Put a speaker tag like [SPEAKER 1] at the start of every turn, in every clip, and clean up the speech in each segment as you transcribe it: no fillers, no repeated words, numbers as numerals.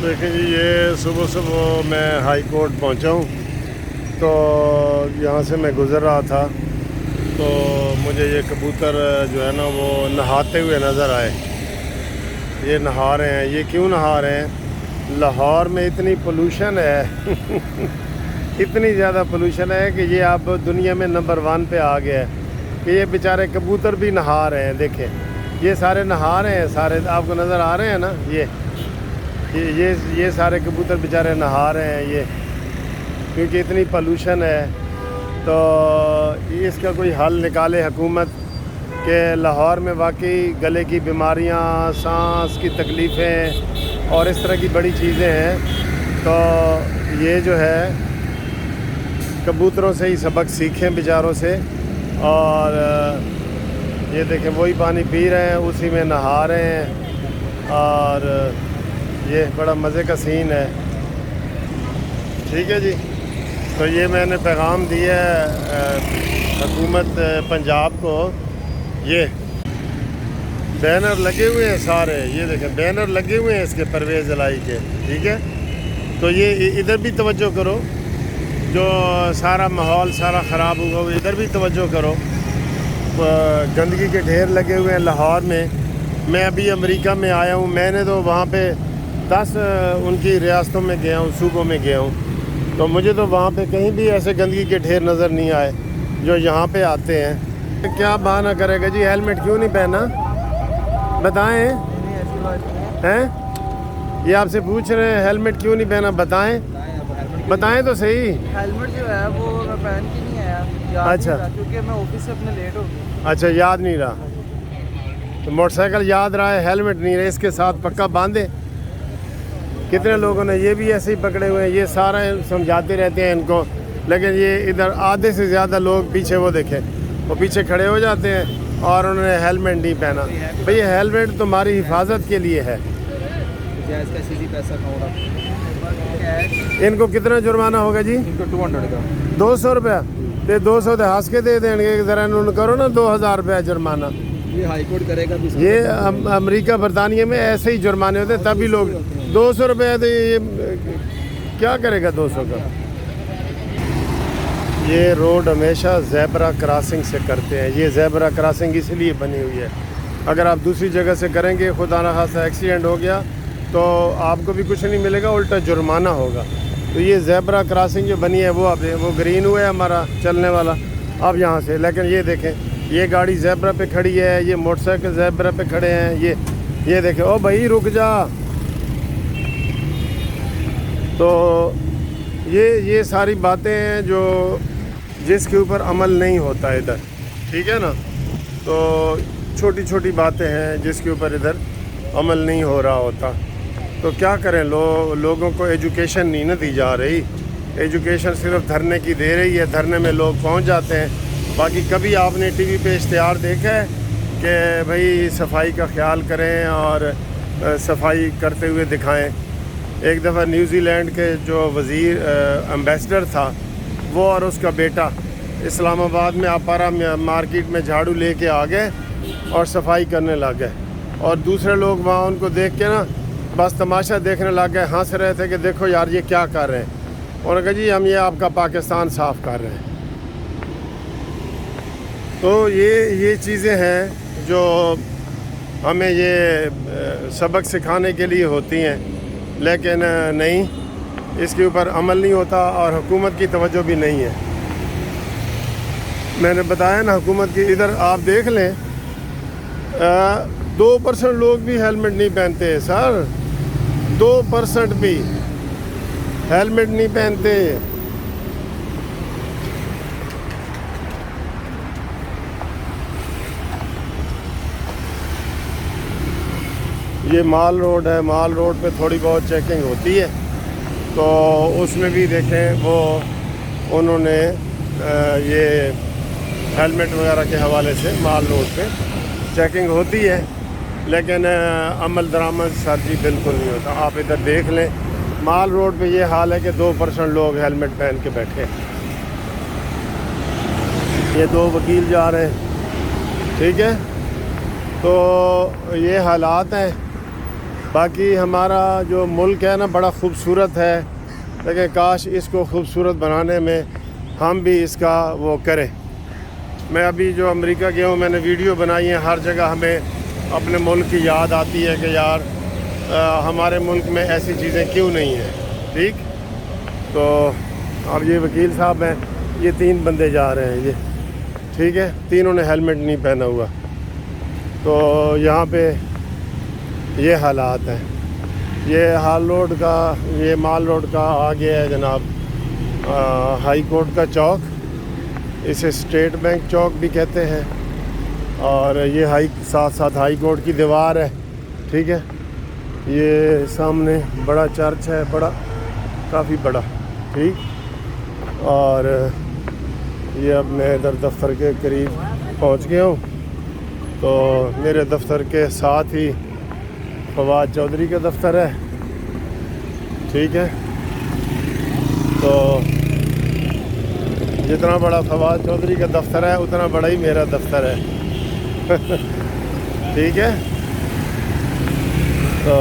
[SPEAKER 1] देखिए जी, ये सुबह सुबह मैं हाई कोर्ट पहुंचा हूँ। तो यहाँ से मैं गुज़र रहा था तो मुझे ये कबूतर जो है ना वो नहाते हुए नज़र आए। ये नहा रहे हैं। ये क्यों नहा रहे हैं? लाहौर में इतनी पोल्यूशन है इतनी ज़्यादा पोल्यूशन है कि ये अब दुनिया में नंबर 1 पे आ गया है कि ये बेचारे कबूतर भी नहा रहे हैं। देखें, ये सारे नहा रहे हैं, सारे आपको नज़र आ रहे हैं ना। ये सारे कबूतर बेचारे नहा रहे हैं ये, क्योंकि इतनी पोल्यूशन है। तो इसका कोई हल निकाले हुकूमत के लाहौर में वाकई गले की बीमारियां, सांस की तकलीफ़ें और इस तरह की बड़ी चीज़ें हैं। तो ये जो है कबूतरों से ही सबक सीखें बेचारों से। और ये देखें, वही पानी पी रहे हैं, उसी में नहा रहे हैं और ये बड़ा मज़े का सीन है। ठीक है जी। तो ये मैंने पैगाम दिया है हुकूमत पंजाब को। ये बैनर लगे हुए हैं सारे, ये देखें बैनर लगे हुए हैं इसके परवेज़ इलाही के। ठीक है, तो ये इधर भी तवज्जो करो, जो सारा माहौल सारा ख़राब हुआ हुआ, इधर भी तवज्जो करो। गंदगी के ढेर लगे हुए हैं लाहौर में। मैं अभी अमेरिका में आया हूँ, मैंने तो वहाँ पे 10 उनकी रियासतों में गया हूँ, सूबों में गया हूँ, तो मुझे तो वहाँ पे कहीं भी ऐसे गंदगी के ढेर नज़र नहीं आए जो यहाँ पे आते हैं। क्या बहाना करेगा जी? हेलमेट क्यों नहीं पहना? बताएं। हैं? ये आपसे पूछ रहे हैं हेलमेट क्यों नहीं पहना, बताएं तो सही।
[SPEAKER 2] हेलमेट जो है वो मैं पहन के नहीं आया।
[SPEAKER 1] अच्छा,
[SPEAKER 2] क्योंकि मैं ऑफिस से अपने लेट हो गया।
[SPEAKER 1] अच्छा, याद नहीं रहा। तो मोटरसाइकिल याद रहा है, हेलमेट नहीं रहे, इसके साथ पक्का बांधे। कितने लोगों ने ये भी ऐसे ही पकड़े हुए हैं। ये सारा समझाते रहते हैं इनको, लेकिन ये इधर आधे से ज़्यादा लोग पीछे, वो देखें, वो पीछे खड़े हो जाते हैं और उन्होंने हेलमेट नहीं पहना। भैया हेलमेट तुम्हारी हिफाजत के लिए है। इनको कितना जुर्माना होगा जी?
[SPEAKER 2] इनको 200 का
[SPEAKER 1] 200 रुपया। तो 200 तो हंस के दे देंगे, ज़रा उन्होंने करो ना 2000 रुपया जुर्माना।
[SPEAKER 2] ये हाई कोर्ट करेगा।
[SPEAKER 1] ये अमेरिका बरतानिया में ऐसे ही जुर्माने होते हैं, तभी लोग 200 रुपया। तो ये क्या करेगा 200 का? ये रोड हमेशा ज़ेब्रा क्रॉसिंग से करते हैं। ये ज़ेब्रा क्रॉसिंग इसलिए बनी हुई है, अगर आप दूसरी जगह से करेंगे, खुदा न खास्ता एक्सीडेंट हो गया तो आपको भी कुछ नहीं मिलेगा, उल्टा जुर्माना होगा। तो ये ज़ेब्रा क्रॉसिंग जो बनी है वो ग्रीन हुआ है हमारा चलने वाला अब यहाँ से। लेकिन ये देखें, ये गाड़ी ज़ेब्रा पे खड़ी है, ये मोटरसाइकिल ज़ेब्रा पे खड़े हैं। ये देखें, ओ भाई रुक जा। तो ये सारी बातें हैं जो जिसके ऊपर अमल नहीं होता इधर। ठीक है ना? तो छोटी छोटी बातें हैं जिसके ऊपर इधर अमल नहीं हो रहा होता। तो क्या करें, लोगों को एजुकेशन नहीं ना दी जा रही। एजुकेशन सिर्फ धरने की दे रही है, धरने में लोग पहुंच जाते हैं। बाकी कभी आपने टीवी पे इश्तिहार देखा है कि भाई सफाई का ख्याल करें और सफाई करते हुए दिखाएं? एक दफ़ा न्यूजीलैंड के जो वज़ीर एम्बेसडर था, वो और उसका बेटा इस्लामाबाद में आपारा मार्केट में झाड़ू लेके आ गए और सफाई करने लग गए, और दूसरे लोग वहाँ उनको देख के ना बस तमाशा देखने लग गए, हंस रहे थे कि देखो यार ये क्या कर रहे हैं। उन्होंने कहा जी हम ये आपका पाकिस्तान साफ़ कर रहे हैं। तो ये चीज़ें हैं जो हमें ये सबक सिखाने के लिए होती हैं, लेकिन नहीं, इसके ऊपर अमल नहीं होता और हुकूमत की तवज्जो भी नहीं है। मैंने बताया ना, हुकूमत की इधर आप देख लें, 2% लोग भी हेलमेट नहीं पहनते सर। 2% भी हेलमेट नहीं पहनते। ये माल रोड है, माल रोड पे थोड़ी बहुत चेकिंग होती है, तो उसमें भी देखें वो उन्होंने ये हेलमेट वगैरह के हवाले से माल रोड पे चेकिंग होती है, लेकिन अमल दरामद सर जी बिल्कुल नहीं होता। आप इधर देख लें, माल रोड पे ये हाल है कि 2% लोग हेलमेट पहन के बैठे। ये 2 वकील जा रहे हैं। ठीक है, तो ये हालात हैं। बाकी हमारा जो मुल्क है ना बड़ा ख़ूबसूरत है, लेकिन काश इसको ख़ूबसूरत बनाने में हम भी इसका वो करें। मैं अभी जो अमेरिका गया हूँ, मैंने वीडियो बनाई है, हर जगह हमें अपने मुल्क की याद आती है कि यार हमारे मुल्क में ऐसी चीज़ें क्यों नहीं हैं। ठीक, तो अब ये वकील साहब हैं, ये 3 बंदे जा रहे हैं, ये ठीक है, तीनों ने हेलमेट नहीं पहना हुआ। तो यहाँ पे ये हालात हैं। ये हाल रोड का, ये माल रोड का आगे है जनाब हाई कोर्ट का चौक, इसे स्टेट बैंक चौक भी कहते हैं। और ये साथ साथ हाई कोर्ट की दीवार है। ठीक है, ये सामने बड़ा चर्च है, बड़ा काफ़ी बड़ा। ठीक, और ये अब मैं इधर दफ्तर के करीब पहुंच गया हूँ। तो मेरे दफ्तर के साथ ही फवाद चौधरी का दफ्तर है। ठीक है, तो जितना बड़ा फवाद चौधरी का दफ्तर है उतना बड़ा ही मेरा दफ्तर है। ठीक है, तो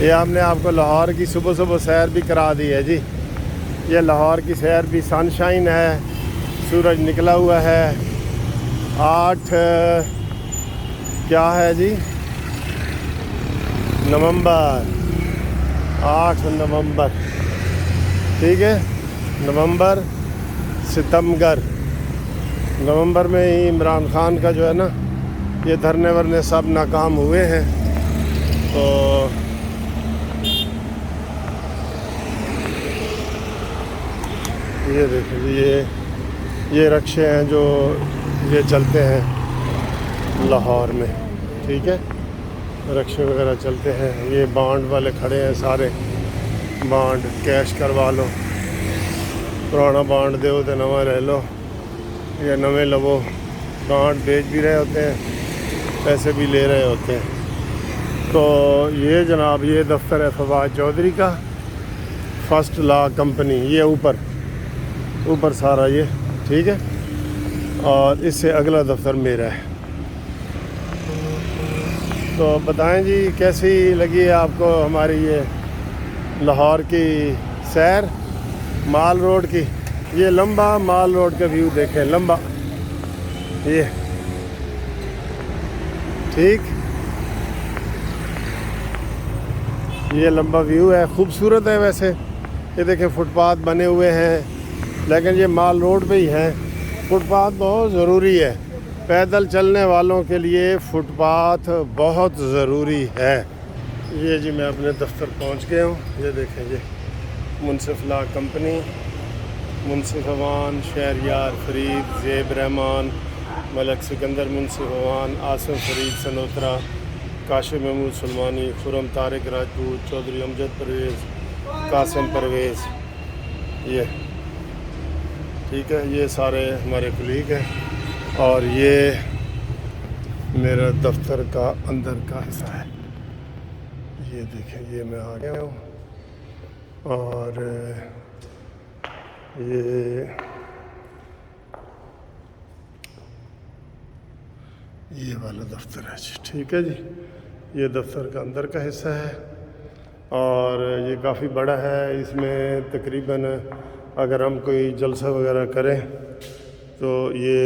[SPEAKER 1] ये हमने आपको लाहौर की सुबह सुबह सैर भी करा दी है जी। ये लाहौर की सैर भी, सनशाइन है, सूरज निकला हुआ है। 8 क्या है जी, नवंबर, 8 नवंबर। ठीक है, नवंबर सितंबर, नवंबर में ही इमरान खान का जो है ना ये धरने वरने सब नाकाम हुए हैं। तो ये देखिए, ये रक्शे हैं जो ये चलते हैं लाहौर में। ठीक है, रक्शे वगैरह चलते हैं। ये बॉन्ड वाले खड़े हैं सारे, बॉन्ड कैश करवा लो, पुराना बॉन्ड दो तो नवा ले लो, या नवे लवो। बॉन्ड बेच भी रहे होते हैं, पैसे भी ले रहे होते हैं। तो ये जनाब ये दफ्तर है फवाद चौधरी का, फर्स्ट लॉ कंपनी, ये ऊपर सारा ये। ठीक है, और इससे अगला दफ्तर मेरा है। तो बताएं जी कैसी लगी आपको हमारी ये लाहौर की सैर माल रोड की। ये लंबा माल रोड का व्यू देखें, लंबा ये। ठीक, ये लंबा व्यू है, खूबसूरत है वैसे। ये देखें फुटपाथ बने हुए हैं, लेकिन ये माल रोड पे ही है। फुटपाथ बहुत ज़रूरी है, पैदल चलने वालों के लिए फ़ुटपाथ बहुत ज़रूरी है। ये जी मैं अपने दफ्तर पहुंच गया हूँ। ये देखें, ये मुनसिफ लॉ कंपनी, मुनसिफ अवान, शहरयार फरीद, ज़ेब रहमान, मलक सिकंदर मुनसिफ अवान, आसिम फरीद सनोत्रा, काशिम महमूद सलमानी, खुरम तारिक राजपूत, चौधरी अमजद परवेज़, कासिम परवेज़। ये ठीक है, ये सारे हमारे कुलीग हैं। और ये मेरा दफ्तर का अंदर का हिस्सा है। ये देखें, ये मैं आ गया हूँ। और ये वाला दफ्तर है जी। ठीक है जी, ये दफ्तर का अंदर का हिस्सा है और ये काफ़ी बड़ा है। इसमें तकरीबन अगर हम कोई जलसा वगैरह करें तो ये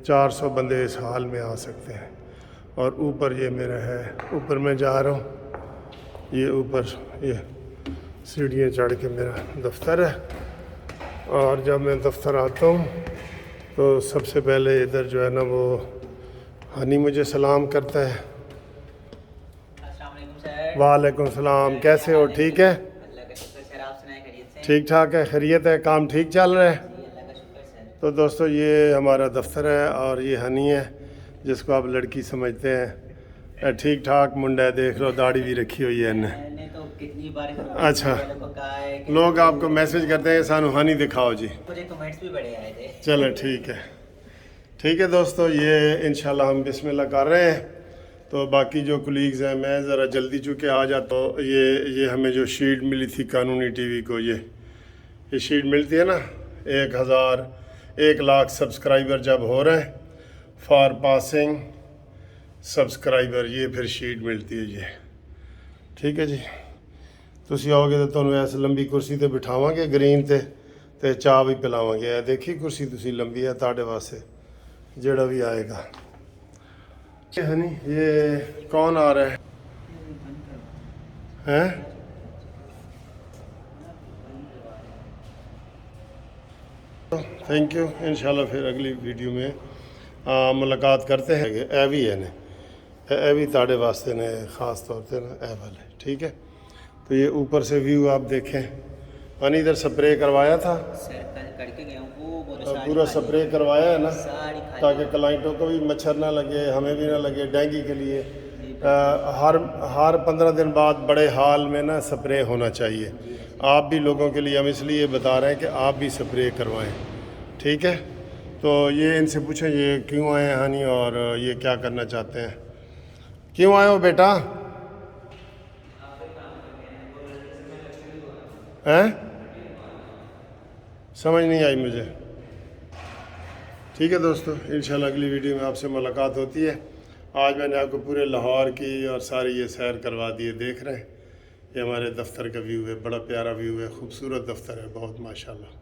[SPEAKER 1] 400 बंदे इस हाल में आ सकते हैं। और ऊपर ये मेरा है, ऊपर मैं जा रहा हूँ। ये ऊपर ये सीढ़ियाँ चढ़ के मेरा दफ्तर है। और जब मैं दफ्तर आता हूँ तो सबसे पहले इधर जो है ना वो हनी मुझे सलाम करता है। वालेकुम सलाम, कैसे हो? ठीक है, ठीक ठाक है, खैरियत है, काम ठीक चल रहा है? तो दोस्तों ये हमारा दफ्तर है और ये हनी है जिसको आप लड़की समझते हैं। ठीक ठाक मुंडा है, देख लो दाढ़ी भी रखी हुई है इन्हें।
[SPEAKER 3] तो कितनी बार
[SPEAKER 1] अच्छा, लोग आपको मैसेज करते हैं सानू हनी दिखाओ जी,
[SPEAKER 3] मुझे कमेंट्स भी बड़े आए थे।
[SPEAKER 1] चलो ठीक है दोस्तों, ये इंशाल्लाह हम बिस्मिल्लाह कर रहे हैं। तो बाकी जो कुलीग्स हैं, मैं ज़रा जल्दी चूँकि आ जाता हूँ। ये हमें जो शीट मिली थी कानूनी टीवी को, ये शीट मिलती है ना, 1 लाख सब्सक्राइबर जब हो रहे हैं फॉर पासिंग ਸਬਸਕ੍ਰਾਈਬਰ ਇਹ ਫਿਰ ਸ਼ੀਟ ਮਿਲਦੀ ਹੈ ਜੀ। ਠੀਕ ਹੈ ਜੀ, ਤੁਸੀਂ ਆਓਗੇ ਤਾਂ ਤੁਹਾਨੂੰ ਇਸ ਲੰਬੀ ਕੁਰਸੀ ਤੇ ਬਿਠਾਵਾਂਗੇ ਗ੍ਰੀਨ ਤੇ ਚਾਹ ਵੀ ਪਿਲਾਵਾਂਗੇ। ਇਹ ਦੇਖੀ ਕੁਰਸੀ ਤੁਸੀਂ ਲੰਬੀ ਹੈ ਤੁਹਾਡੇ ਵਾਸਤੇ, ਜਿਹੜਾ ਵੀ ਆਏਗਾ। हनी ये कौन आ रहा है हैं? Thank you. इंशाल्लाह फिर अगली वीडियो में मुलाकात करते हैं। ए भी है ने ए भी ताड़े वास्ते ने ख़ास तौर पे ना ए वाले। ठीक है, तो ये ऊपर से व्यू आप देखें। हनी इधर स्प्रे करवाया था,
[SPEAKER 3] सर कल करके गया हूँ वो बोले
[SPEAKER 1] पूरा स्प्रे करवाया है ना,
[SPEAKER 3] साड़ी खाली
[SPEAKER 1] ताकि क्लाइंटों को भी मच्छर ना लगे, हमें भी ना लगे। डेंगू के लिए हर 15 दिन बाद बड़े हाल में ना स्प्रे होना चाहिए। आप भी लोगों के लिए हम इसलिए बता रहे हैं कि आप भी स्प्रे करवाएं। ठीक है, तो ये इनसे पूछें ये क्यों आए हैं हनी, और ये क्या करना चाहते हैं। क्यों आए हो बेटा? हैं? समझ नहीं आई मुझे। ठीक है दोस्तों, इंशाल्लाह अगली वीडियो में आपसे मुलाकात होती है। आज मैंने आपको पूरे लाहौर की और सारी ये सैर करवा दिए। देख रहे हैं, ये हमारे दफ्तर का व्यू है, बड़ा प्यारा व्यू है, खूबसूरत दफ्तर है बहुत, माशाल्लाह।